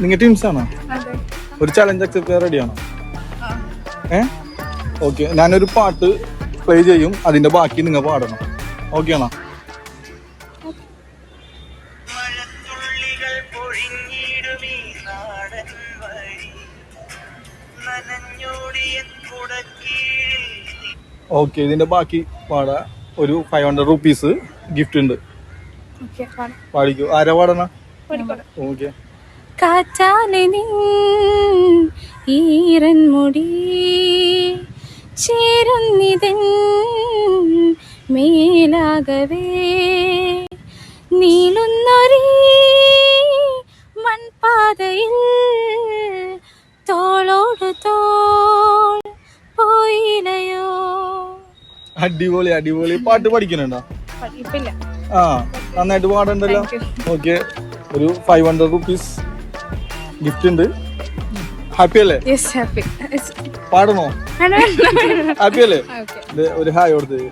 നിങ്ങൾ ടീംസ് ആണോ? ഒരു ചലഞ്ച് അക്സെപ്റ്റ് ചെയ്യാൻ റെഡിയാണോ? ഓക്കെ, ഞാനൊരു പാട്ട് പ്ലേ ചെയ്യും, അതിന്റെ ബാക്കി നിങ്ങൾ പാടണം. ഓക്കെ ആണോ? ഓക്കെ, ഇതിന്റെ ബാക്കി പാടാ. ഒരു 500 rupees ഗിഫ്റ്റ് ഉണ്ട്. പാടിക്കോ. ആരാ പാടണ? ഓക്കെ. കാറ്റാലെ ഈരൻ മുടി ചേരുന്നിതൻ മേലാകവേ നീളുന്നൊരീ മൺപാതയിൽ തോളോട് തോൾ പോയിലയോ. അടിപൊളി അടിപൊളി. പാട്ട് പഠിക്കുന്നുണ്ടോ? ആ, നന്നായിട്ട് പാടണ്ടല്ലോ. ഓക്കെ, ഒരു 500 rupees ഗിഫ്റ്റ് ഉണ്ട്. ഹാപ്പി അല്ലേ? പാടണോ? ഹാപ്പി അല്ലേ? ഒരു ഹായ് കൊടുത്തത്.